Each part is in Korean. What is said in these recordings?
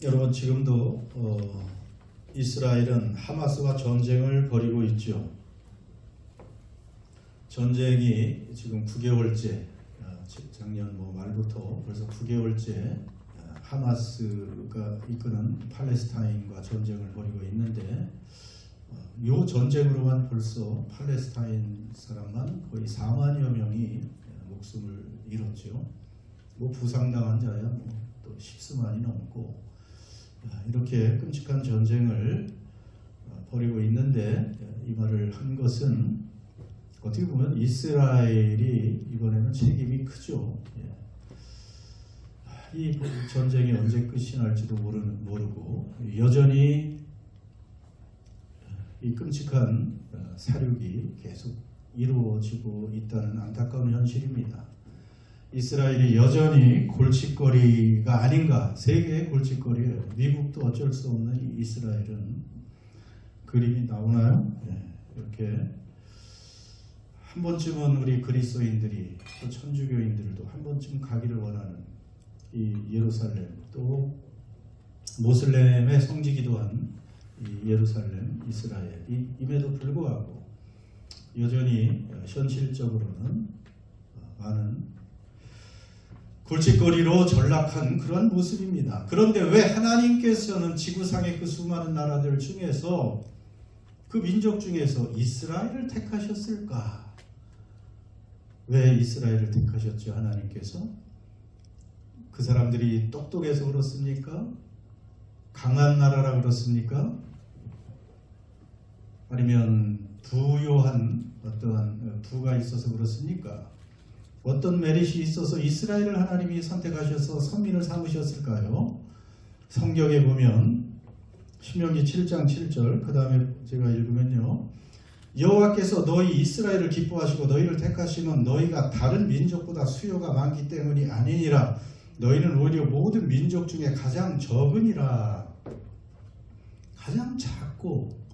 여러분 지금도 이스라엘은 하마스와 전쟁을 벌이고 있죠. 전쟁이 지금 9개월째, 작년 뭐 말부터 벌써 9개월째 하마스가 이끄는 팔레스타인과 전쟁을 벌이고 있는데, 이 전쟁으로만 벌써 팔레스타인 사람만 거의 4만여 명이 목숨을 잃었죠. 뭐 부상당한 자야 또 10수만이 넘고, 이렇게 끔찍한 전쟁을 벌이고 있는데, 이 말을 한 것은 어떻게 보면 이스라엘이 이번에는 책임이 크죠. 이 전쟁이 언제 끝이 날지도 모르고 여전히 이 끔찍한 사륙이 계속 이루어지고 있다는 안타까운 현실입니다. 이스라엘이 여전히 골칫거리가 아닌가, 세계의 골칫거리예요. 미국도 어쩔 수 없는 이 이스라엘은. 그림이 나오나요? 이렇게 한 번쯤은 우리 그리스도인들이, 또 천주교인들도 한 번쯤 가기를 원하는 이 예루살렘, 또 모슬렘의 성지기도 한 이 예루살렘, 이스라엘임에도 불구하고 여전히 현실적으로는 많은 골칫거리로 전락한 그런 모습입니다. 그런데 왜 하나님께서는 지구상의 그 수많은 나라들 중에서, 그 민족 중에서 이스라엘을 택하셨을까? 왜 이스라엘을 택하셨죠? 하나님께서? 그 사람들이 똑똑해서 그렇습니까? 강한 나라라 그렇습니까? 아니면 부유한 어떠한 부가 있어서 그렇습니까? 어떤 메릿이 있어서 이스라엘을 하나님이 선택하셔서 선민을 삼으셨을까요? 성경에 보면 신명기 7장 7절, 그 다음에 제가 읽으면요, 여호와께서 너희 이스라엘을 기뻐하시고 너희를 택하시면 너희가 다른 민족보다 수요가 많기 때문이 아니니라. 너희는 오히려 모든 민족 중에 가장 적으니라. 가장 작고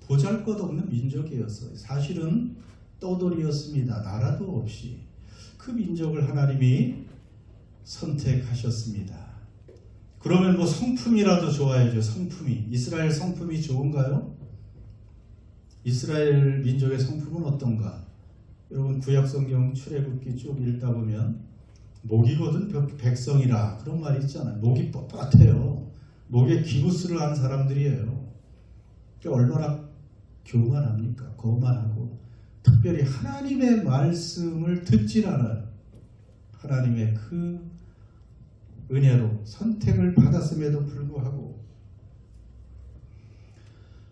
보잘것없는 민족이었어요. 사실은 떠돌이였습니다. 나라도 없이. 그 민족을 하나님이 선택하셨습니다. 그러면 뭐 성품이라도 좋아야죠. 성품이. 이스라엘 성품이 좋은가요? 이스라엘 민족의 성품은 어떤가? 여러분 구약성경 출애굽기 쭉 읽다 보면 목이 거둔 백성이라 그런 말이 있잖아요. 목이 뻣뻣해요. 목에 기부스를 한 사람들이에요. 얼마나 교만합니까? 거만하고, 특별히 하나님의 말씀을 듣질 않아요. 하나님의 그 은혜로 선택을 받았음에도 불구하고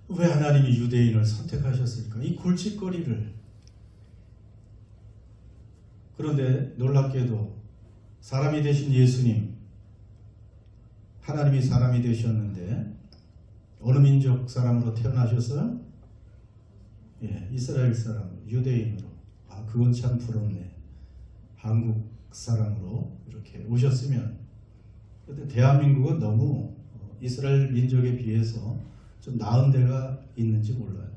왜 하나님이 유대인을 선택하셨을까? 이 골칫거리를. 그런데 놀랍게도 사람이 되신 예수님, 하나님이 사람이 되셨는데 어느 민족 사람으로 태어나셨어요? 이스라엘 사람, 유대인으로. 그건 참 부럽네. 한국 사람으로 이렇게 오셨으면. 그런데 대한민국은 너무 이스라엘 민족에 비해서 좀 나은 데가 있는지 몰라요.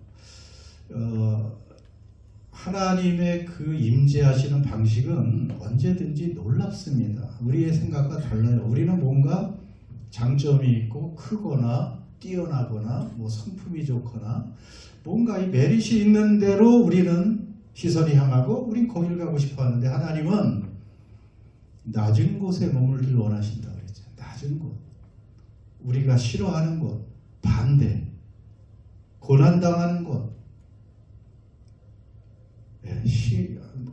하나님의 그 임재하시는 방식은 언제든지 놀랍습니다. 우리의 생각과 달라요. 우리는 뭔가 장점이 있고 크거나 뛰어나거나 뭐 성품이 좋거나 뭔가 이 메릿이 있는 대로 우리는 시선이 향하고 우린 거기를 가고 싶어 하는데, 하나님은 낮은 곳에 머물길 원하신다 그랬죠. 낮은 곳, 우리가 싫어하는 곳, 반대, 고난당하는 곳.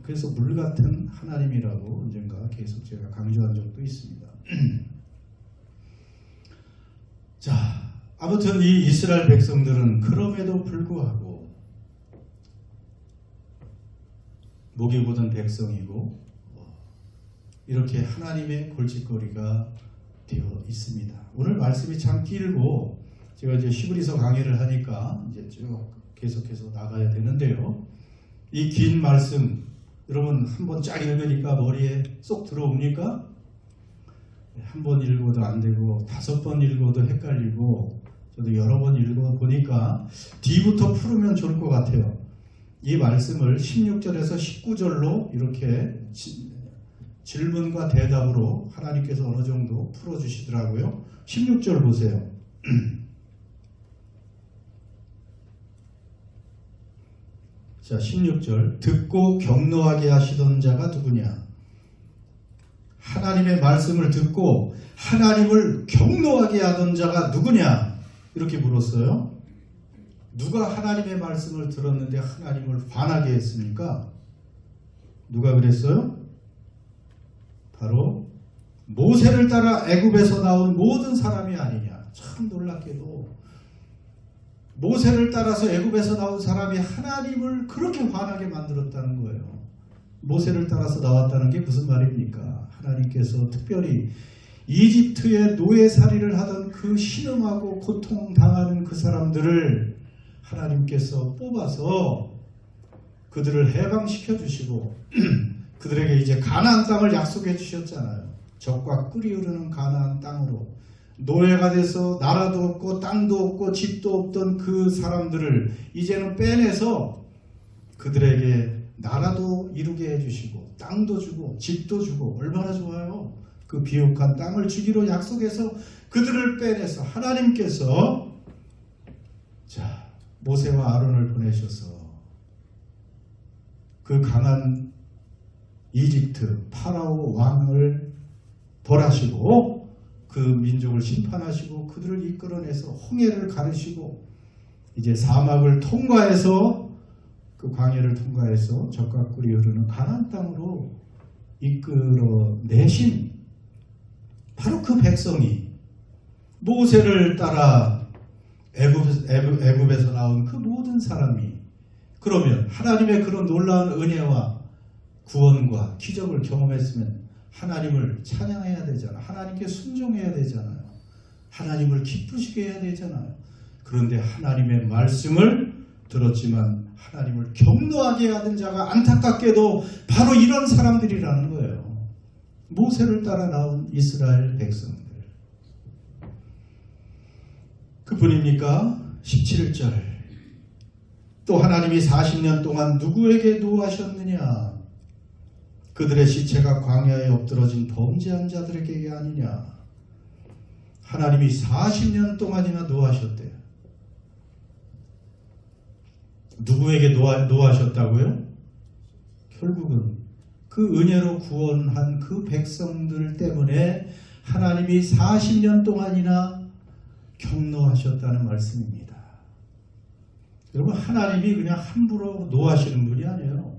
그래서 물같은 하나님이라고 언젠가 계속 제가 강조한 적도 있습니다. 자, 아무튼 이 이스라엘 백성들은 그럼에도 불구하고 목이 곧은 백성이고 이렇게 하나님의 골칫거리가 되어 있습니다. 오늘 말씀이 참 길고 제가 이제 히브리서 강의를 하니까 이제 쭉 계속해서 나가야 되는데요. 이 긴 말씀 여러분 한 번 쫙 읽으니까 머리에 쏙 들어옵니까? 한 번 읽어도 안 되고 5번 읽어도 헷갈리고, 저도 여러 번 읽어보니까 뒤부터 풀으면 좋을 것 같아요. 이 말씀을 16절에서 19절로 이렇게 질문과 대답으로 하나님께서 어느 정도 풀어주시더라고요. 16절 보세요. 자, 16절. 듣고 경노하게 하시던 자가 누구냐? 하나님의 말씀을 듣고 하나님을 경노하게 하던 자가 누구냐? 이렇게 물었어요. 누가 하나님의 말씀을 들었는데 하나님을 화나게 했습니까? 누가 그랬어요? 바로 모세를 따라 애굽에서 나온 모든 사람이 아니냐. 참 놀랍게도 모세를 따라서 애굽에서 나온 사람이 하나님을 그렇게 화나게 만들었다는 거예요. 모세를 따라서 나왔다는 게 무슨 말입니까? 하나님께서 특별히 이집트의 노예살이를 하던 그 신음하고 고통당하는 그 사람들을 하나님께서 뽑아서 그들을 해방시켜 주시고 그들에게 이제 가나안 땅을 약속해 주셨잖아요. 젖과 꿀이 흐르는 가나안 땅으로 노예가 돼서 나라도 없고 땅도 없고 집도 없던 그 사람들을 이제는 빼내서 그들에게 나라도 이루게 해주시고 땅도 주고 집도 주고 얼마나 좋아요. 그 비옥한 땅을 주기로 약속해서 그들을 빼내서 하나님께서 자 모세와 아론을 보내셔서 그 강한 이집트 파라오 왕을 벌하시고 그 민족을 심판하시고 그들을 이끌어내서 홍해를 가르시고 이제 사막을 통과해서 그 광야를 통과해서 젖과 꿀이 흐르는 가나안 땅으로 이끌어내신 바로 그 백성이 모세를 따라 애굽에서 나온 그 모든 사람이 그러면 하나님의 그런 놀라운 은혜와 구원과 기적을 경험했으면 하나님을 찬양해야 되잖아. 하나님께 순종해야 되잖아요. 하나님을 기쁘시게 해야 되잖아요. 그런데 하나님의 말씀을 들었지만 하나님을 경노하게 하던 자가 안타깝게도 바로 이런 사람들이라는 거예요. 모세를 따라 나온 이스라엘 백성들. 그뿐입니까? 17절. 또 하나님이 40년 동안 누구에게 노하셨느냐? 그들의 시체가 광야에 엎드러진 범죄한 자들에게 아니냐. 하나님이 40년 동안이나 노하셨대요. 누구에게 노하셨다고요? 결국은 그 은혜로 구원한 그 백성들 때문에 하나님이 40년 동안이나 경노하셨다는 말씀입니다. 여러분 하나님이 그냥 함부로 노하시는 분이 아니에요.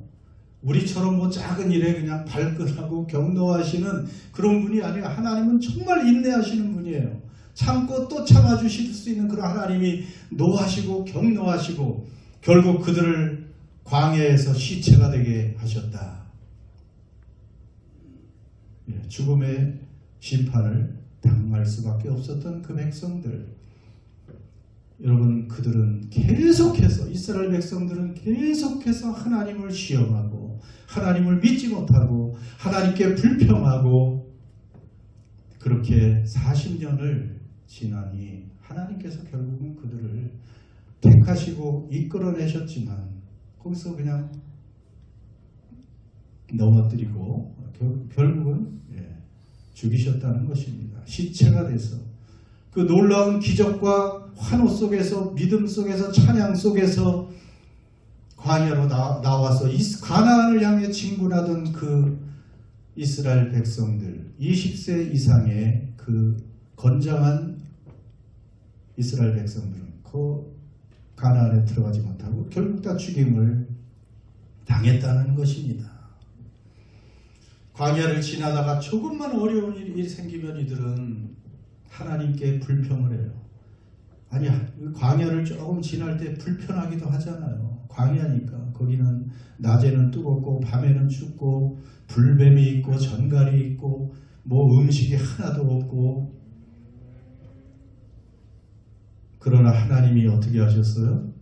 우리처럼 뭐 작은 일에 그냥 발끈하고 경노하시는 그런 분이 아니라 하나님은 정말 인내하시는 분이에요. 참고 또 참아주실 수 있는 그런 하나님이 노하시고 경노하시고 결국 그들을 광야에서 시체가 되게 하셨다. 죽음의 심판을 당할 수밖에 없었던 그 백성들. 여러분 그들은 계속해서 이스라엘 백성들은 계속해서 하나님을 시험하고 하나님을 믿지 못하고 하나님께 불평하고 그렇게 40년을 지나니 하나님께서 결국은 그들을 택하시고 이끌어내셨지만 거기서 그냥 넘어뜨리고 결국은 죽이셨다는 것입니다. 시체가 돼서 그 놀라운 기적과 환호 속에서 믿음 속에서 찬양 속에서 광야로 나와서 가나안을 향해 진군하던 그 이스라엘 백성들 20세 이상의 그 건장한 이스라엘 백성들은 그 가나안에 들어가지 못하고 결국 다 죽임을 당했다는 것입니다. 광야를 지나다가 조금만 어려운 일이 생기면 이들은 하나님께 불평을 해요. 아니야, 광야를 조금 지날 때 불편하기도 하잖아요. 광야니까 거기는 낮에는 뜨겁고 밤에는 춥고 불뱀이 있고 전갈이 있고 뭐 음식이 하나도 없고. 그러나 하나님이 어떻게 하셨어요?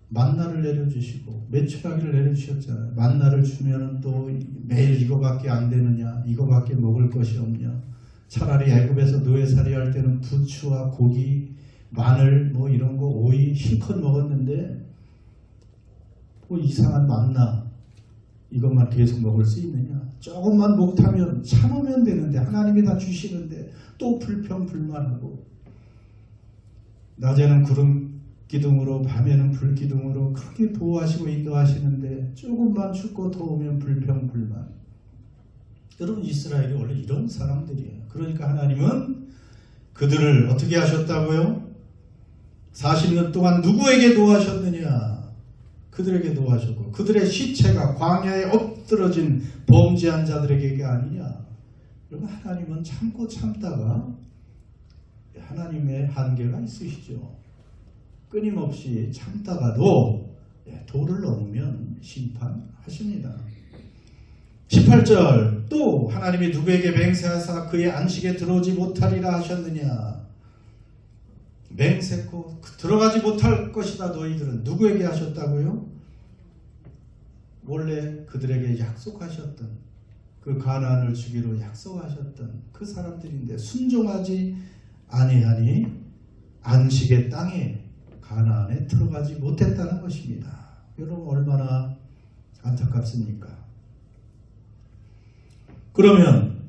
만나를 내려주시고 메추라기를 내려주셨잖아요. 만나를 주면은 또 매일 이거밖에 안 되느냐, 이거밖에 먹을 것이 없냐. 차라리 애굽에서 노예살이 할 때는 부추와 고기, 마늘 뭐 이런 거 오이 실컷 먹었는데 뭐 이상한 만나 이것만 계속 먹을 수 있느냐? 조금만 못하면 참으면 되는데 하나님이 다 주시는데 또 불평불만하고 낮에는 구름 기둥으로 밤에는 불 기둥으로 크게 보호하시고 인도하시는데 조금만 춥고 더우면 불평불만. 여러분 이스라엘이 원래 이런 사람들이에요. 그러니까 하나님은 그들을 어떻게 하셨다고요? 40년 동안 누구에게 노하셨느냐? 그들에게 노하셨고 그들의 시체가 광야에 엎드러진 범죄한 자들에게가 아니냐? 여러분 하나님은 참고 참다가 하나님의 한계가 있으시죠. 끊임없이 참다가도 도를 넘으면 심판하십니다. 18절 또 하나님이 누구에게 맹세하사 그의 안식에 들어오지 못하리라 하셨느냐. 맹세코 들어가지 못할 것이다 너희들은. 누구에게 하셨다고요? 원래 그들에게 약속하셨던 그 가나안을 주기로 약속하셨던 그 사람들인데 순종하지 아니하니 안식의 땅에 가나안에 들어가지 못했다는 것입니다. 여러분 얼마나 안타깝습니까? 그러면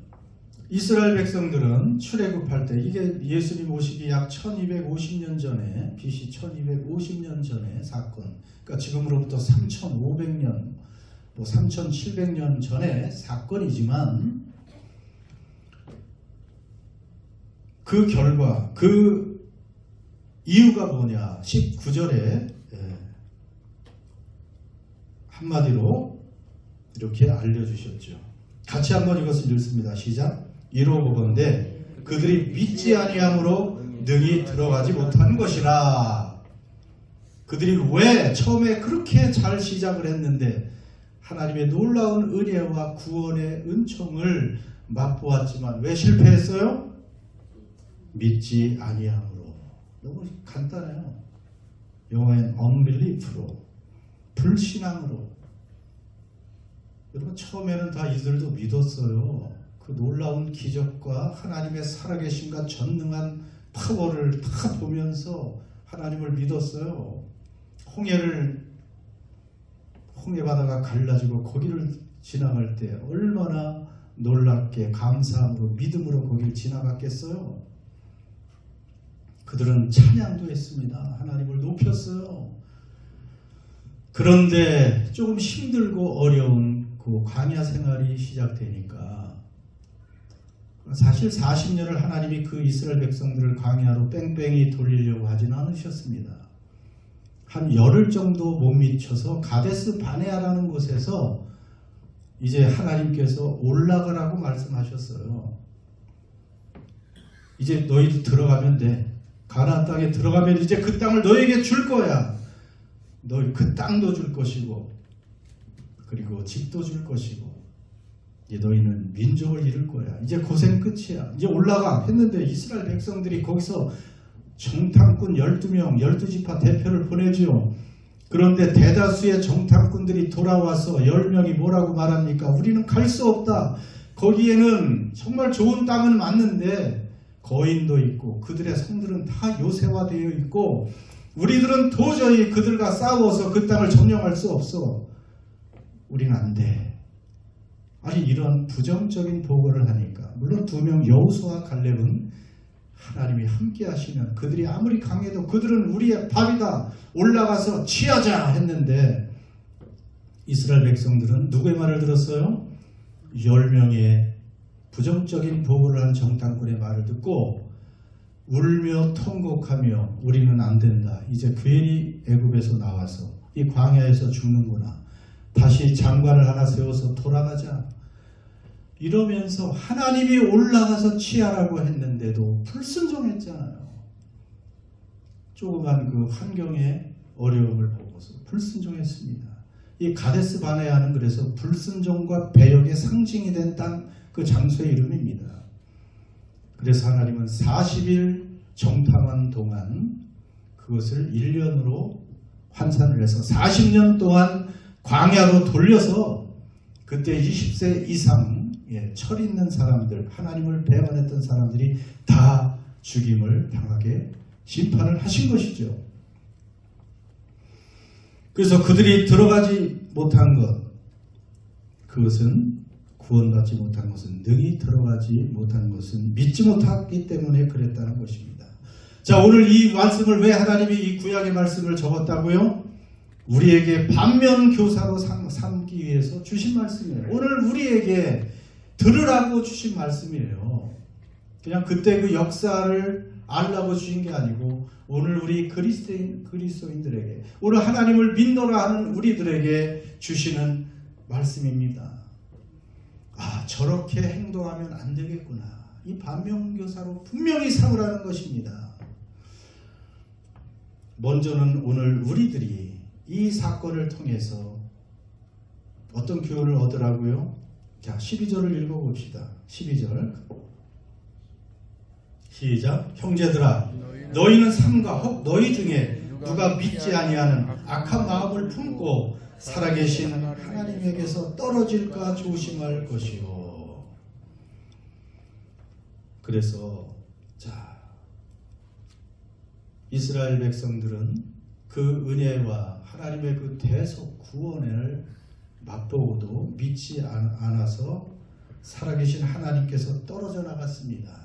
이스라엘 백성들은 출애굽할 때 이게 예수님 오시기 약 1250년 전에 BC 1250년 전의 사건, 그러니까 지금으로부터 3500년 3700년 전의 사건이지만 그 결과 그 이유가 뭐냐 19절에 한마디로 이렇게 알려주셨죠. 같이 한번 이것을 읽습니다. 시작. 이로보건대 그들이 믿지 아니함으로 능히 들어가지 못한 것이라. 그들이 왜 처음에 그렇게 잘 시작을 했는데 하나님의 놀라운 은혜와 구원의 은총을 맛보았지만 왜 실패했어요? 믿지 아니함으로. 너무 간단해요. 영어엔 unbelief로, 불신앙으로. 여러분 처음에는 다 이들도 믿었어요. 그 놀라운 기적과 하나님의 살아계심과 전능한 파워를 다 보면서 하나님을 믿었어요. 홍해바다가 갈라지고 거기를 지나갈 때 얼마나 놀랍게 감사함으로 믿음으로 거기를 지나갔겠어요. 그들은 찬양도 했습니다. 하나님을 높였어요. 그런데 조금 힘들고 어려운 그 광야 생활이 시작되니까 사실 40년을 하나님이 그 이스라엘 백성들을 광야로 뺑뺑이 돌리려고 하지는 않으셨습니다. 한 열흘 정도 못 미쳐서 가데스 바네아라는 곳에서 이제 하나님께서 올라가라고 말씀하셨어요. 이제 너희도 들어가면 돼. 가나안 땅에 들어가면 이제 그 땅을 너희에게 줄 거야. 너희 그 땅도 줄 것이고 그리고 집도 줄 것이고 이제 너희는 민족을 이룰 거야. 이제 고생 끝이야. 이제 올라가 했는데 이스라엘 백성들이 거기서 정탐꾼 12명 12지파 대표를 보내죠. 그런데 대다수의 정탐꾼들이 돌아와서 10명이 뭐라고 말합니까? 우리는 갈 수 없다. 거기에는 정말 좋은 땅은 맞는데 거인도 있고 그들의 성들은 다 요새화되어 있고 우리들은 도저히 그들과 싸워서 그 땅을 점령할 수 없어. 우리는 안 돼. 아니 이런 부정적인 보고를 하니까 물론 2명 여호수아와 갈렙은 하나님이 함께 하시면 그들이 아무리 강해도 그들은 우리의 밥이다. 올라가서 취하자 했는데 이스라엘 백성들은 누구의 말을 들었어요? 10명의 부정적인 보고를 한 정탐꾼의 말을 듣고 울며 통곡하며 우리는 안 된다. 이제 괜히 애굽에서 나와서 이 광야에서 죽는구나. 다시 장관을 하나 세워서 돌아가자. 이러면서 하나님이 올라가서 취하라고 했는데도 불순종했잖아요. 조그만 그 환경의 어려움을 보고서 불순종했습니다. 이 가데스 바네아는 그래서 불순종과 배역의 상징이 된 땅 그 장소의 이름입니다. 그래서 하나님은 40일 정탐한 동안 그것을 1년으로 환산을 해서 40년 동안 광야로 돌려서 그때 20세 이상 철 있는 사람들, 하나님을 배반했던 사람들이 다 죽임을 당하게 심판을 하신 것이죠. 그래서 그들이 들어가지 못한 것, 그것은 구원받지 못한 것은 능히 들어가지 못한 것은 믿지 못했기 때문에 그랬다는 것입니다. 자, 오늘 이 말씀을 왜 하나님이 이 구약의 말씀을 적었다고요? 우리에게 반면 교사로 삼기 위해서 주신 말씀이에요. 오늘 우리에게 들으라고 주신 말씀이에요. 그냥 그때 그 역사를 알라고 주신 게 아니고 오늘 우리 그리스도인들에게, 오늘 하나님을 믿노라 하는 우리들에게 주시는 말씀입니다. 아, 저렇게 행동하면 안 되겠구나. 이 반면교사로 분명히 삼으라는 것입니다. 먼저는 오늘 우리들이 이 사건을 통해서 어떤 교훈을 얻으라고요? 자, 12절을 읽어봅시다. 12절 시작. 형제들아, 너희는 삼가 혹 너희 중에 누가 믿지 아니하는 악한 마음을 품고 살아계신 하나님에게서 떨어질까 조심할 것이요. 그래서 자, 이스라엘 백성들은 그 은혜와 하나님의 그 대속 구원을 맛보고도 믿지 않아서 살아계신 하나님께서 떨어져 나갔습니다.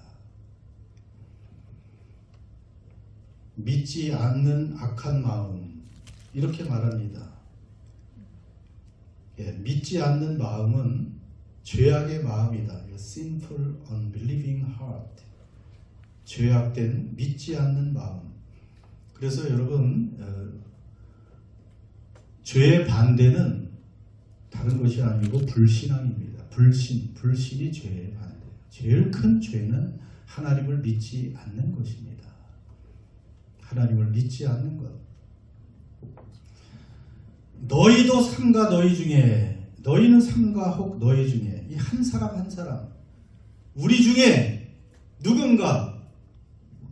믿지 않는 악한 마음, 이렇게 말합니다. 예, 믿지 않는 마음은 죄악의 마음이다. Sinful, unbelieving heart. 죄악된 믿지 않는 마음. 그래서 여러분, 죄의 반대는 다른 것이 아니고 불신앙입니다. 불신이 죄의 반대예요. 제일 큰 죄는 하나님을 믿지 않는 것입니다. 하나님을 믿지 않는 것. 너희도 삼가 너희 중에, 너희는 삼가 혹 너희 중에, 이 한 사람 한 사람, 우리 중에 누군가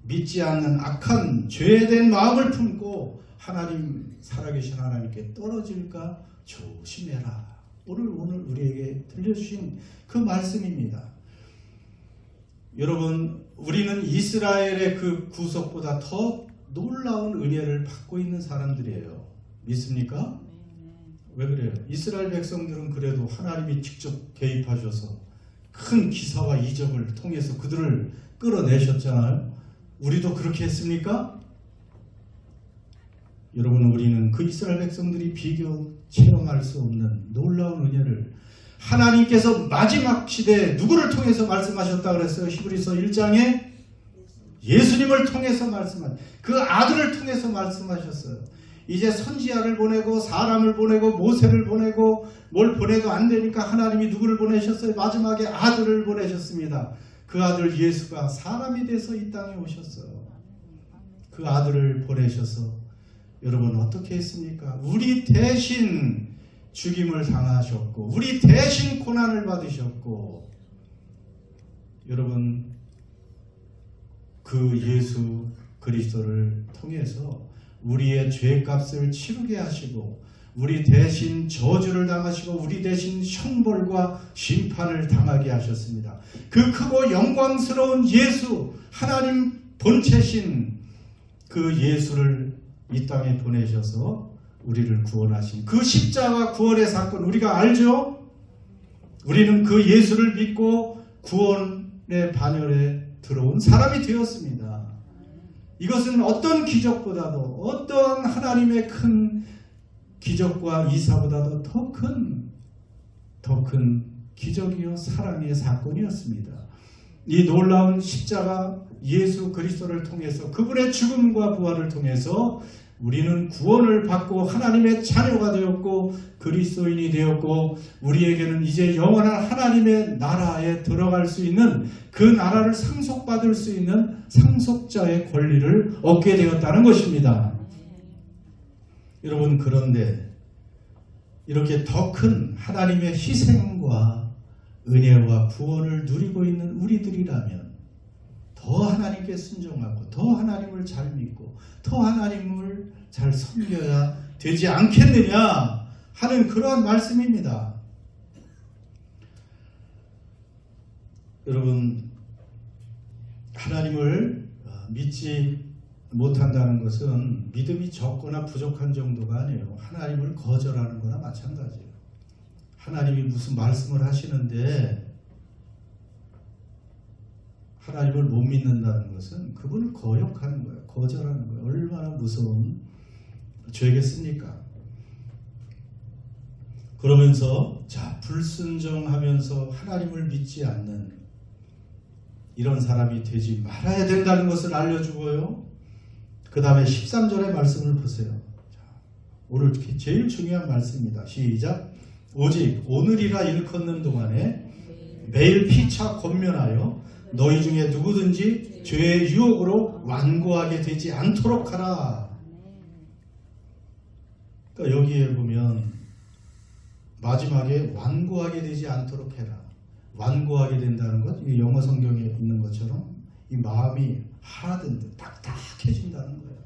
믿지 않는 악한 죄된 마음을 품고 하나님, 살아계신 하나님께 떨어질까 조심해라. 오늘 우리에게 들려주신 그 말씀입니다. 여러분, 우리는 이스라엘의 그 구속보다 더 놀라운 은혜를 받고 있는 사람들이에요. 믿습니까? 왜 그래요? 이스라엘 백성들은 그래도 하나님이 직접 개입하셔서 큰 기사와 이적을 통해서 그들을 끌어내셨잖아요. 우리도 그렇게 했습니까? 여러분, 우리는 그 이스라엘 백성들이 비교 체험할 수 없는 놀라운 은혜를, 하나님께서 마지막 시대에 누구를 통해서 말씀하셨다 그랬어요? 히브리서 1장에 예수님을 통해서 그 아들을 통해서 말씀하셨어요. 이제 선지자를 보내고 사람을 보내고 모세를 보내고 뭘 보내도 안 되니까 하나님이 누구를 보내셨어요? 마지막에 아들을 보내셨습니다. 그 아들 예수가 사람이 돼서 이 땅에 오셨어요. 그 아들을 보내셔서 여러분 어떻게 했습니까? 우리 대신 죽임을 당하셨고 우리 대신 고난을 받으셨고, 여러분 그 예수 그리스도를 통해서 우리의 죄값을 치르게 하시고 우리 대신 저주를 당하시고 우리 대신 형벌과 심판을 당하게 하셨습니다. 그 크고 영광스러운 예수, 하나님 본체신 그 예수를 이 땅에 보내셔서 우리를 구원하신 그 십자가 구원의 사건 우리가 알죠? 우리는 그 예수를 믿고 구원의 반열에 들어온 사람이 되었습니다. 이것은 어떤 기적보다도, 어떤 하나님의 큰 기적과 이사보다도 더 큰 기적이요 사랑의 사건이었습니다. 이 놀라운 십자가 예수 그리스도를 통해서, 그분의 죽음과 부활을 통해서 우리는 구원을 받고 하나님의 자녀가 되었고 그리스도인이 되었고, 우리에게는 이제 영원한 하나님의 나라에 들어갈 수 있는, 그 나라를 상속받을 수 있는 상속자의 권리를 얻게 되었다는 것입니다. 여러분, 그런데 이렇게 더 큰 하나님의 희생과 은혜와 구원을 누리고 있는 우리들이라면 더 하나님께 순종하고 더 하나님을 잘 믿고 더 하나님을 잘 섬겨야 되지 않겠느냐 하는 그러한 말씀입니다. 여러분, 하나님을 믿지 못한다는 것은 믿음이 적거나 부족한 정도가 아니에요. 하나님을 거절하는 거나 마찬가지예요. 하나님이 무슨 말씀을 하시는데 하나님을 못 믿는다는 것은 그분을 거역하는 거예요. 거절하는 거예요. 얼마나 무서운 죄겠습니까? 그러면서 자, 불순종하면서 하나님을 믿지 않는 이런 사람이 되지 말아야 된다는 것을 알려주고요. 그 다음에 13절의 말씀을 보세요. 자, 오늘 제일 중요한 말씀입니다. 시작. 오직 오늘이라 일컫는 동안에 매일 피차 권면하여 너희 중에 누구든지 죄의 유혹으로 완고하게 되지 않도록 하라. 그러니까 여기에 보면 마지막에 완고하게 되지 않도록 해라. 완고하게 된다는 것, 이 영어 성경에 있는 것처럼 이 마음이 하라든지 딱딱해진다는 거예요.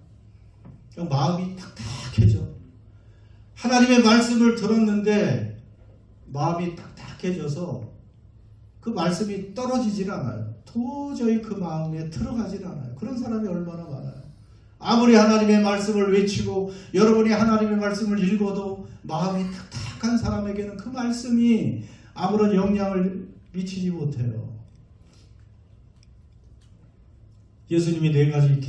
그러니까 마음이 딱딱해져. 하나님의 말씀을 들었는데 마음이 딱딱해져서 그 말씀이 떨어지질 않아요. 도저히 그 마음에 들어가질 않아요. 그런 사람이 얼마나 많아요. 아무리 하나님의 말씀을 외치고 여러분이 하나님의 말씀을 읽어도 마음이 딱딱한 사람에게는 그 말씀이 아무런 영향을 미치지 못해요. 예수님이 네 가지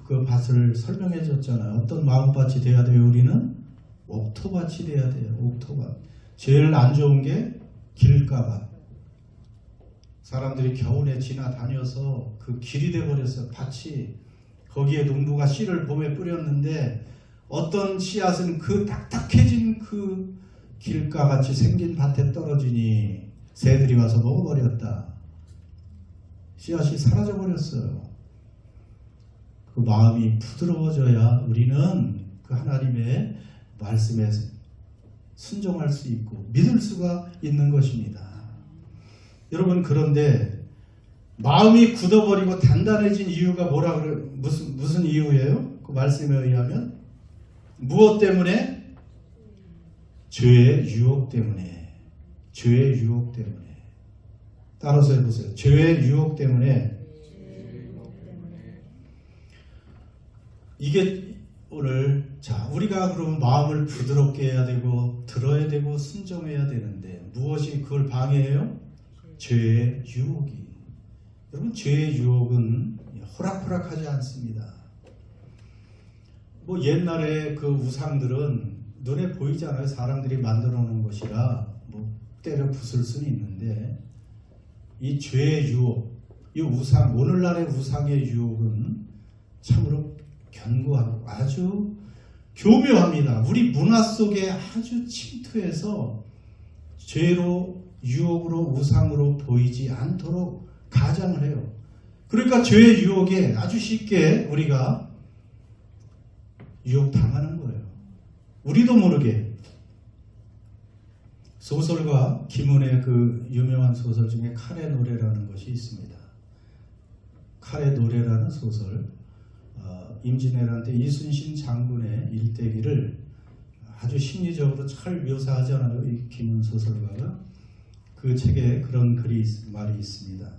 그 밭을 설명해 줬잖아요. 어떤 마음밭이 돼야 돼요? 우리는 옥토밭이 돼야 돼요. 옥토밭. 제일 안 좋은 게 길가밭. 사람들이 겨울에 지나다녀서 그 길이 돼버렸어요. 밭이. 거기에 농부가 씨를 봄에 뿌렸는데 어떤 씨앗은 그 딱딱해진 그 길가같이 생긴 밭에 떨어지니 새들이 와서 먹어버렸다. 씨앗이 사라져버렸어요. 그 마음이 부드러워져야 우리는 그 하나님의 말씀에 순종할 수 있고 믿을 수가 있는 것입니다. 여러분, 그런데 마음이 굳어버리고 단단해진 이유가 뭐라 그래? 무슨 이유예요? 그 말씀에 의하면 무엇 때문에? 죄의 유혹 때문에. 죄의 유혹 때문에. 따라서 해보세요. 죄의 유혹 때문에. 이게 오늘 자, 우리가 그럼 마음을 부드럽게 해야 되고 들어야 되고 순종해야 되는데 무엇이 그걸 방해해요? 죄의 유혹이. 여러분, 죄의 유혹은 호락호락하지 않습니다. 뭐 옛날에 그 우상들은 눈에 보이잖아요. 사람들이 만들어 놓은 것이라 뭐 때려 부술 수는 있는데 이 죄의 유혹, 이 우상, 오늘날의 우상의 유혹은 참으로 견고하고 아주 교묘합니다. 우리 문화 속에 아주 침투해서 죄로, 유혹으로, 우상으로 보이지 않도록 가장을 해요. 그러니까 죄의 유혹에 아주 쉽게 우리가 유혹당하는 거예요. 우리도 모르게. 소설가 김은의 그 유명한 소설 중에 칼의 노래라는 것이 있습니다. 칼의 노래라는 소설, 임진왜란 때 이순신 장군의 일대기를 아주 심리적으로 잘 묘사하잖아요. 이 김은 소설가가. 그 책에 그런 말이 있습니다.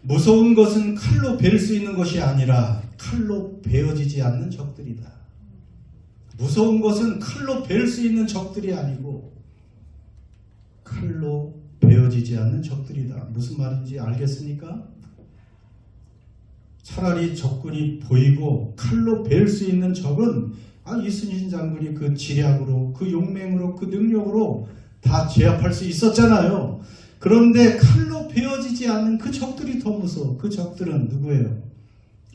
무서운 것은 칼로 베일 수 있는 것이 아니라 칼로 베어지지 않는 적들이다. 무서운 것은 칼로 베일 수 있는 적들이 아니고 칼로 베어지지 않는 적들이다. 무슨 말인지 알겠습니까? 차라리 적군이 보이고 칼로 베일 수 있는 적은 이순신 장군이 그 지략으로, 그 용맹으로, 그 능력으로 다 제압할 수 있었잖아요. 그런데 칼로 베어지지 않는 그 적들이 더 무서워. 그 적들은 누구예요?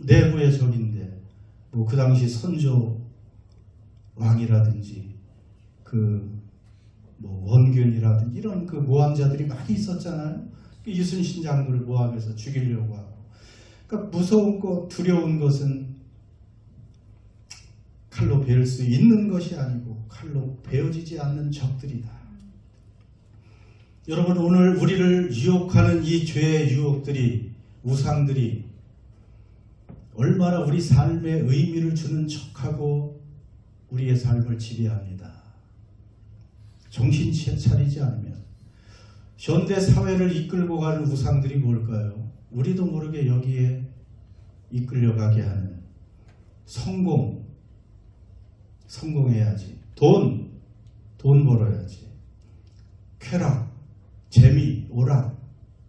내부의 적인데 뭐 그 당시 선조 왕이라든지 그 뭐 원균이라든지 이런 그 모함자들이 많이 있었잖아요. 이순신 장군을 모함해서 죽이려고 하고. 그러니까 무서운 것, 두려운 것은 칼로 베을 수 있는 것이 아니고 칼로 베어지지 않는 적들이다. 여러분, 오늘 우리를 유혹하는 이 죄의 유혹들이, 우상들이 얼마나 우리 삶에 의미를 주는 척하고 우리의 삶을 지배합니다. 정신 차리지 않으면. 현대 사회를 이끌고 가는 우상들이 뭘까요? 우리도 모르게 여기에 이끌려가게 하는 성공해야지. 돈 벌어야지. 쾌락, 재미, 오락,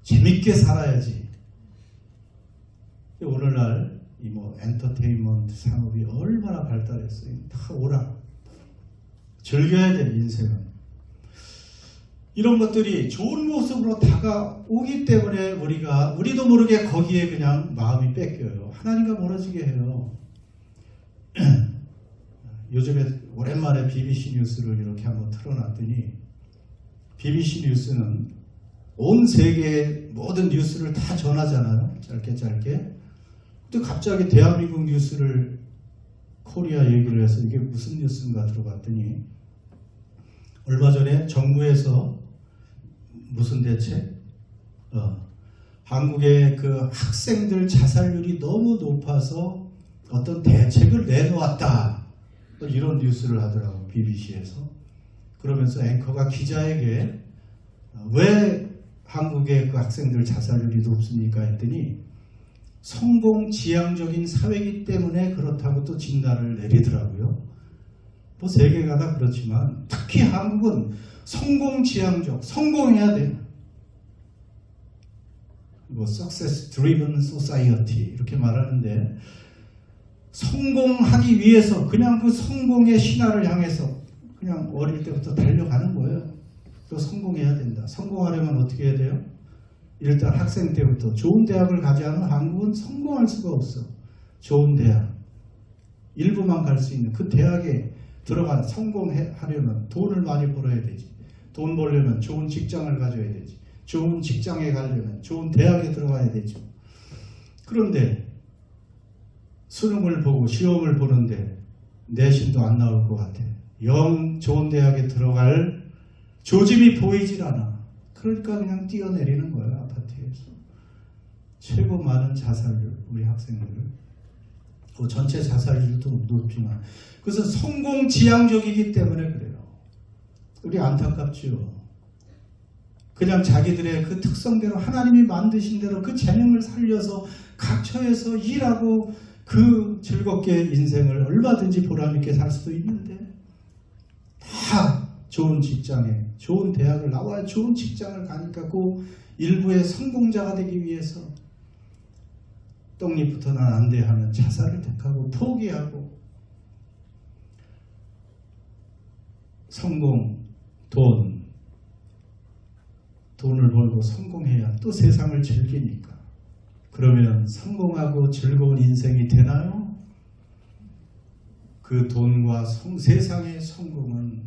재밌게 살아야지. 오늘날 이 엔터테인먼트 산업이 얼마나 발달했어요. 다 오락, 즐겨야 돼 인생은. 이런 것들이 좋은 모습으로 다가오기 때문에 우리도 모르게 거기에 그냥 마음이 뺏겨요. 하나님과 멀어지게 해요. 요즘에 오랜만에 BBC 뉴스를 이렇게 한번 틀어놨더니 BBC 뉴스는 온 세계의 모든 뉴스를 다 전하잖아요. 짧게. 또 갑자기 대한민국 뉴스를 코리아 얘기를 해서 이게 무슨 뉴스인가 들어봤더니 얼마 전에 정부에서 무슨 대책? 한국의 그 학생들 자살률이 너무 높아서 어떤 대책을 내놓았다. 이런 뉴스를 하더라고요. BBC에서. 그러면서 앵커가 기자에게 왜 한국의 그 학생들 자살률이 높습니까? 했더니 성공지향적인 사회이기 때문에 그렇다고 또 진단을 내리더라고요. 세계가 다 그렇지만 특히 한국은 성공지향적, 성공해야 돼. Success Driven Society 이렇게 말하는데 성공하기 위해서 그냥 그 성공의 신화를 향해서 그냥 어릴 때부터 달려가는 거예요. 또 성공해야 된다. 성공하려면 어떻게 해야 돼요? 일단 학생 때부터 좋은 대학을 가지 않으면 한국은 성공할 수가 없어. 좋은 대학. 일부만 갈 수 있는 그 대학에 들어가는 성공하려면 돈을 많이 벌어야 되지. 돈 벌려면 좋은 직장을 가져야 되지. 좋은 직장에 가려면 좋은 대학에 들어가야 되죠. 그런데 수능을 보고 시험을 보는데 내신도 안 나올 것 같아. 영 좋은 대학에 들어갈 조짐이 보이질 않아. 그러니까 그냥 뛰어내리는 거예요. 아파트에서. 최고 많은 자살률, 우리 학생들. 전체 자살률도 높지만. 그래서 성공지향적이기 때문에 그래요. 우리 안타깝죠. 그냥 자기들의 그 특성대로 하나님이 만드신 대로 그 재능을 살려서 각처에서 일하고 그 즐겁게 인생을 얼마든지 보람있게 살 수도 있는데 다 좋은 직장에 좋은 대학을 나와야 좋은 직장을 가니까 그 일부의 성공자가 되기 위해서 떡잎부터 난 안 돼 하면 자살을 택하고 포기하고 성공, 돈을 벌고 성공해야 또 세상을 즐기니까. 그러면 성공하고 즐거운 인생이 되나요? 그 돈과 세상의 성공은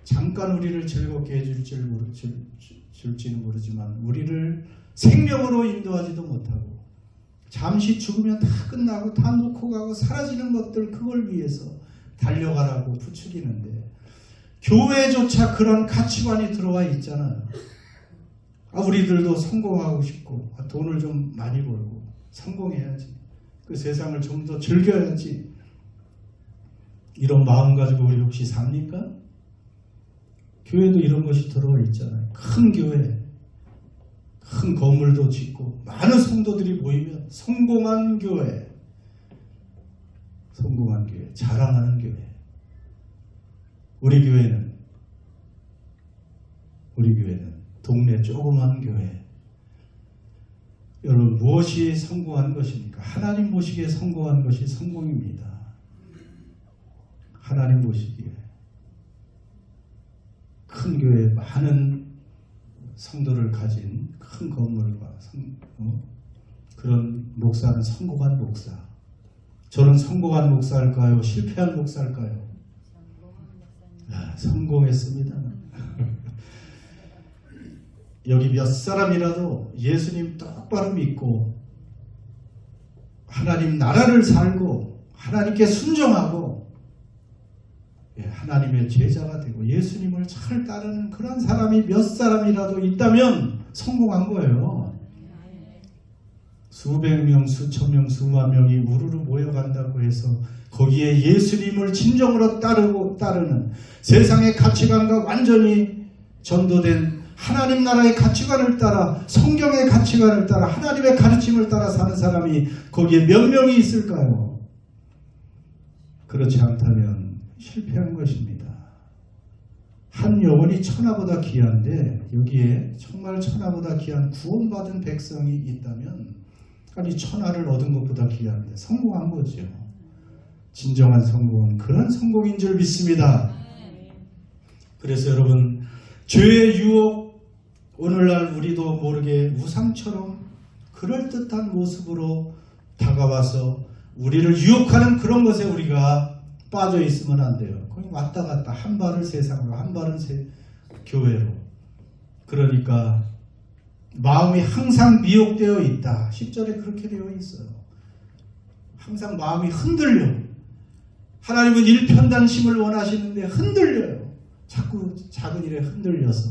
잠깐 우리를 즐겁게 해줄지는 모르지만 우리를 생명으로 인도하지도 못하고 잠시 죽으면 다 끝나고 다 놓고 가고 사라지는 것들 그걸 위해서 달려가라고 부추기는데 교회조차 그런 가치관이 들어와 있잖아요. 우리들도 성공하고 싶고 돈을 좀 많이 벌고 성공해야지. 그 세상을 좀 더 즐겨야지. 이런 마음 가지고 우리 혹시 삽니까? 교회도 이런 것이 들어와 있잖아요. 큰 교회, 큰 건물도 짓고 많은 성도들이 모이면 성공한 교회, 자랑하는 교회. 우리 교회는 동네 조그만 교회. 여러분 무엇이 성공한 것입니까? 하나님 보시기에 성공한 것이 성공입니다. 하나님 보시기에 큰 교회 많은 성도를 가진 큰 건물과 그런 목사는 성공한 목사. 저는 성공한 목사일까요? 실패한 목사일까요? 성공했습니다. 여기 몇 사람이라도 예수님 똑바로 믿고 하나님 나라를 살고 하나님께 순종하고 하나님의 제자가 되고 예수님을 잘 따르는 그런 사람이 몇 사람이라도 있다면 성공한 거예요. 수백 명, 수천 명, 수만 명이 우르르 모여간다고 해서 거기에 예수님을 진정으로 따르는 세상의 가치관과 완전히 전도된 하나님 나라의 가치관을 따라 성경의 가치관을 따라 하나님의 가르침을 따라 사는 사람이 거기에 몇 명이 있을까요? 그렇지 않다면 실패한 것입니다. 한 영혼이 천하보다 귀한데 여기에 정말 천하보다 귀한 구원받은 백성이 있다면 아니 천하를 얻은 것보다 귀한데 성공한 거죠. 진정한 성공은 그런 성공인 줄 믿습니다. 그래서 여러분 죄의 유혹 오늘날 우리도 모르게 우상처럼 그럴듯한 모습으로 다가와서 우리를 유혹하는 그런 것에 우리가 빠져 있으면 안 돼요. 거기 왔다 갔다 한 발을 세상으로 한 발은 교회로. 그러니까 마음이 항상 미혹되어 있다. 10절에 그렇게 되어 있어요. 항상 마음이 흔들려. 하나님은 일편단심을 원하시는데 흔들려요. 자꾸 작은 일에 흔들려서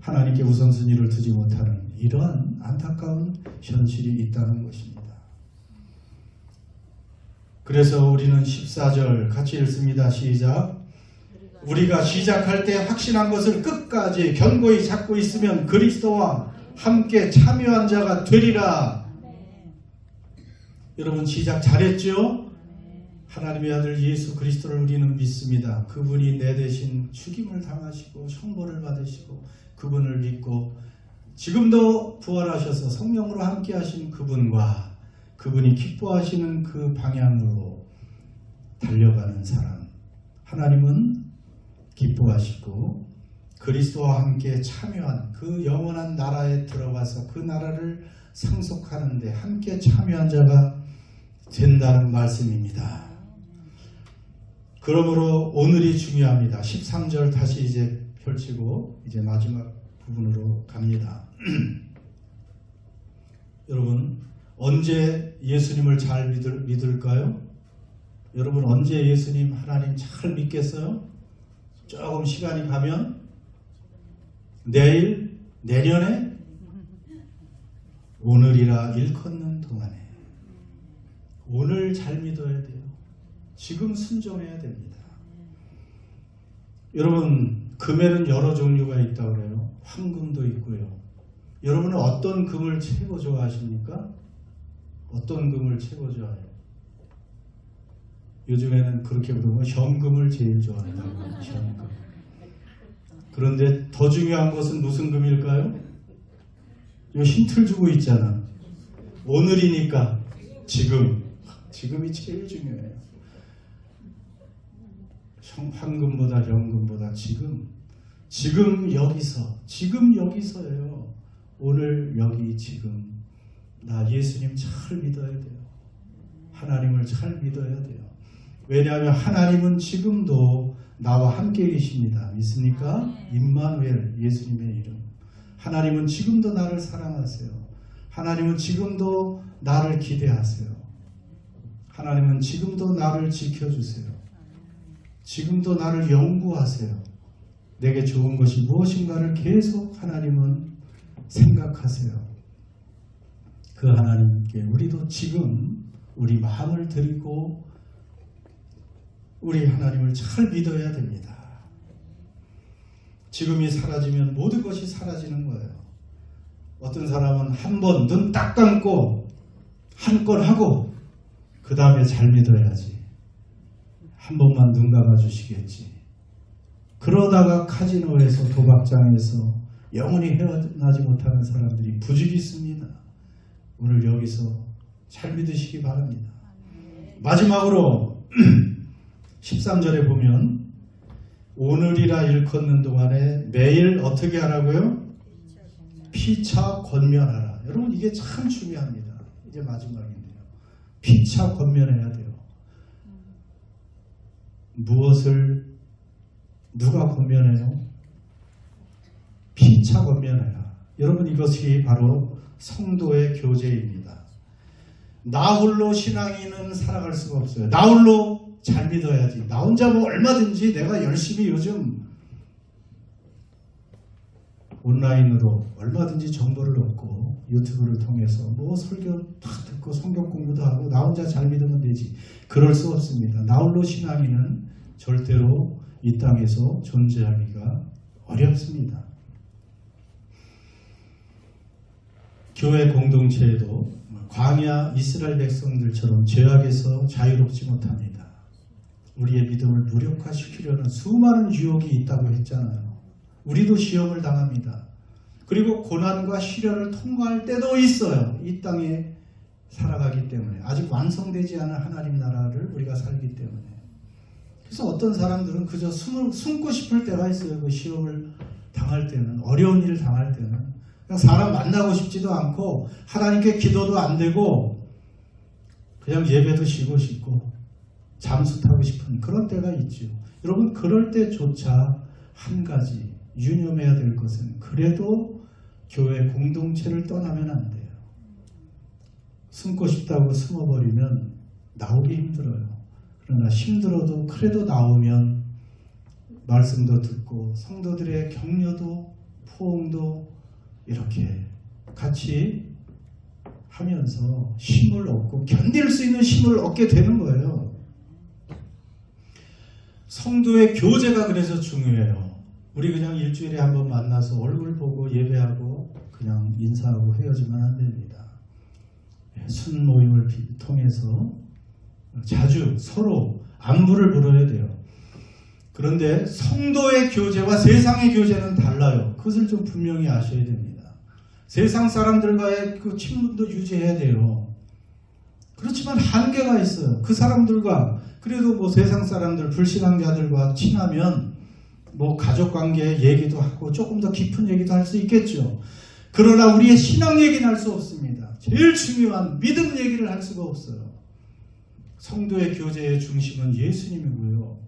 하나님께 우선순위를 두지 못하는 이러한 안타까운 현실이 있다는 것입니다. 그래서 우리는 14절 같이 읽습니다. 시작. 우리가 시작할 때 확신한 것을 끝까지 견고히 잡고 있으면 그리스도와 함께 참여한 자가 되리라. 여러분 시작 잘했죠? 하나님의 아들 예수 그리스도를 우리는 믿습니다. 그분이 내 대신 죽임을 당하시고 형벌을 받으시고 그분을 믿고 지금도 부활하셔서 성령으로 함께 하신 그분과 그분이 기뻐하시는 그 방향으로 달려가는 사람. 하나님은 기뻐하시고 그리스도와 함께 참여한 그 영원한 나라에 들어가서 그 나라를 상속하는데 함께 참여한 자가 된다는 말씀입니다. 그러므로 오늘이 중요합니다. 13절 다시 이제 펼치고 이제 마지막 부분으로 갑니다. 여러분 언제 예수님을 잘 믿을까요? 여러분 언제 예수님 하나님 잘 믿겠어요? 조금 시간이 가면 내일, 내년에, 오늘이라 일컫는 동안에 오늘 잘 믿어야 돼요. 지금 순종해야 됩니다. 여러분 금에는 여러 종류가 있다고 그래요. 황금도 있고요. 여러분은 어떤 금을 최고 좋아하십니까? 어떤 금을 최고 좋아해요? 요즘에는 그렇게 부르면 현금을 제일 좋아한다고 합니다. 현금. 그런데 더 중요한 것은 무슨 금일까요? 이 힌트를 주고 있잖아. 오늘이니까 지금이 제일 중요해요. 황금보다 현금보다 지금 여기서예요. 오늘 여기 지금 나 예수님 잘 믿어야 돼요. 하나님을 잘 믿어야 돼요. 왜냐하면 하나님은 지금도 나와 함께 계십니다. 믿습니까? 임마누엘 예수님의 이름. 하나님은 지금도 나를 사랑하세요. 하나님은 지금도 나를 기대하세요. 하나님은 지금도 나를 지켜주세요. 지금도 나를 연구하세요. 내게 좋은 것이 무엇인가를 계속 하나님은 생각하세요. 그 하나님께 우리도 지금 우리 마음을 드리고 우리 하나님을 잘 믿어야 됩니다. 지금이 사라지면 모든 것이 사라지는 거예요. 어떤 사람은 한 번 눈 딱 감고 한 건 하고 그 다음에 잘 믿어야지. 한 번만 눈 감아주시겠지. 그러다가 카지노에서 도박장에서 영원히 헤어나지 못하는 사람들이 부지기 있습니다. 오늘 여기서 잘 믿으시기 바랍니다. 마지막으로 13절에 보면 오늘이라 일컫는 동안에 매일 어떻게 하라고요? 피차 권면하라. 여러분 이게 참 중요합니다. 이제 마지막인데요. 피차 권면해야 돼요. 무엇을 누가 권면해요? 피차 권면해라. 여러분 이것이 바로 성도의 교제입니다. 나 홀로 신앙인은 살아갈 수가 없어요. 나 홀로 잘 믿어야지. 나 혼자 뭐 얼마든지 내가 열심히 요즘 온라인으로 얼마든지 정보를 얻고 유튜브를 통해서 뭐 설교 다 듣고 성경 공부도 하고 나 혼자 잘 믿으면 되지. 그럴 수 없습니다. 나 홀로 신앙인은 절대로 이 땅에서 존재하기가 어렵습니다. 교회 공동체에도 광야 이스라엘 백성들처럼 죄악에서 자유롭지 못합니다. 우리의 믿음을 무력화시키려는 수많은 유혹이 있다고 했잖아요. 우리도 시험을 당합니다. 그리고 고난과 시련을 통과할 때도 있어요. 이 땅에 살아가기 때문에. 아직 완성되지 않은 하나님 나라를 우리가 살기 때문에. 그래서 어떤 사람들은 그저 숨고 싶을 때가 있어요. 그 시험을 당할 때는, 어려운 일을 당할 때는. 그냥 사람 만나고 싶지도 않고 하나님께 기도도 안 되고 그냥 예배도 쉬고 싶고 잠수 타고 싶은 그런 때가 있죠. 여러분, 그럴 때조차 한 가지 유념해야 될 것은 그래도 교회 공동체를 떠나면 안 돼요. 숨고 싶다고 숨어버리면 나오기 힘들어요. 그러나 힘들어도 그래도 나오면 말씀도 듣고 성도들의 격려도 포옹도 이렇게 같이 하면서 힘을 얻고 견딜 수 있는 힘을 얻게 되는 거예요. 성도의 교제가 그래서 중요해요. 우리 그냥 일주일에 한번 만나서 얼굴 보고 예배하고 그냥 인사하고 헤어지면 안 됩니다. 순모임을 통해서 자주 서로 안부를 물어야 돼요. 그런데 성도의 교제와 세상의 교제는 달라요. 그것을 좀 분명히 아셔야 됩니다. 세상 사람들과의 그 친분도 유지해야 돼요. 그렇지만 한계가 있어요. 그 사람들과 그래도 뭐 세상 사람들, 불신앙자들과 친하면 뭐 가족관계 얘기도 하고 조금 더 깊은 얘기도 할 수 있겠죠. 그러나 우리의 신앙 얘기는 할 수 없습니다. 제일 중요한 믿음 얘기를 할 수가 없어요. 성도의 교제의 중심은 예수님이고요.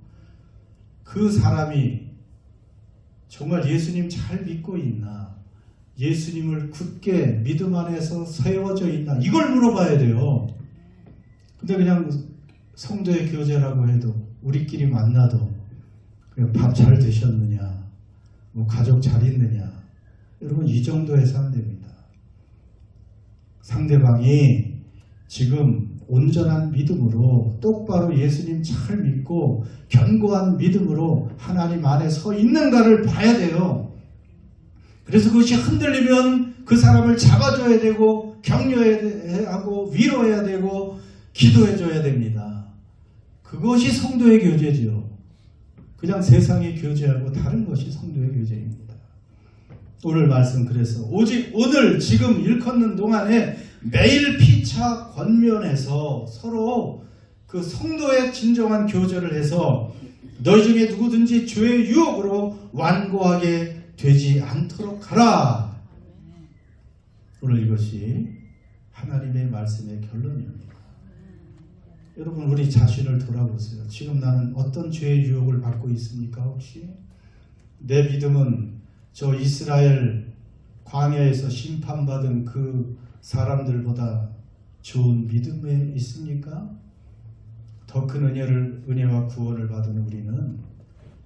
그 사람이 정말 예수님 잘 믿고 있나, 예수님을 굳게 믿음 안에서 세워져 있나, 이걸 물어봐야 돼요. 근데 그냥 성도의 교제라고 해도 우리끼리 만나도 밥 잘 드셨느냐, 뭐 가족 잘 있느냐, 여러분 이 정도에서 안 됩니다. 상대방이 지금 온전한 믿음으로 똑바로 예수님 잘 믿고 견고한 믿음으로 하나님 안에 서 있는가를 봐야 돼요. 그래서 그것이 흔들리면 그 사람을 잡아줘야 되고 격려해야 하고 위로해야 되고 기도해줘야 됩니다. 그것이 성도의 교제죠. 그냥 세상의 교제하고 다른 것이 성도의 교제입니다. 오늘 말씀 그래서 오직 오늘 지금 일컫는 동안에 매일 피차 권면해서 서로 그 성도의 진정한 교제를 해서 너희 중에 누구든지 죄의 유혹으로 완고하게 되지 않도록 하라. 오늘 이것이 하나님의 말씀의 결론입니다. 여러분 우리 자신을 돌아보세요. 지금 나는 어떤 죄의 유혹을 받고 있습니까? 혹시 내 믿음은 저 이스라엘 광야에서 심판받은 그 사람들보다 좋은 믿음에 있습니까? 더 큰 은혜와 구원을 받은 우리는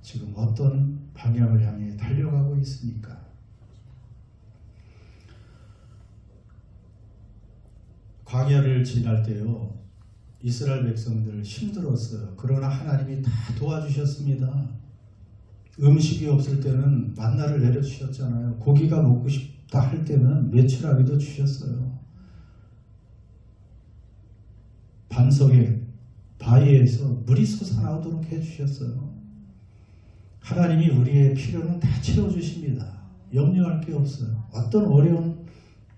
지금 어떤 방향을 향해 달려가고 있습니까? 광야를 지날 때요, 이스라엘 백성들 힘들었어요. 그러나 하나님이 다 도와주셨습니다. 음식이 없을 때는 만나를 내려주셨잖아요. 고기가 먹고 싶다 할 때는 메추라기도 주셨어요. 반석에 바위에서 물이 솟아나오도록 해주셨어요. 하나님이 우리의 필요는 다 채워주십니다. 염려할 게 없어요. 어떤 어려운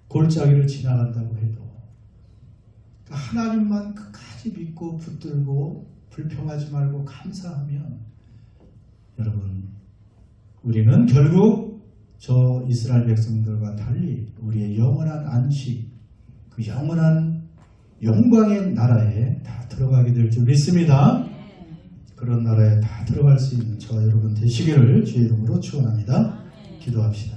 골짜기를 지나간다고 해도 하나님만 끝까지 믿고 붙들고 불평하지 말고 감사하면 여러분 우리는 결국 저 이스라엘 백성들과 달리 우리의 영원한 안식, 그 영원한 영광의 나라에 다 들어가게 될 줄 믿습니다. 그런 나라에 다 들어갈 수 있는 저와 여러분 되시기를 주의 이름으로 축원합니다. 기도합시다.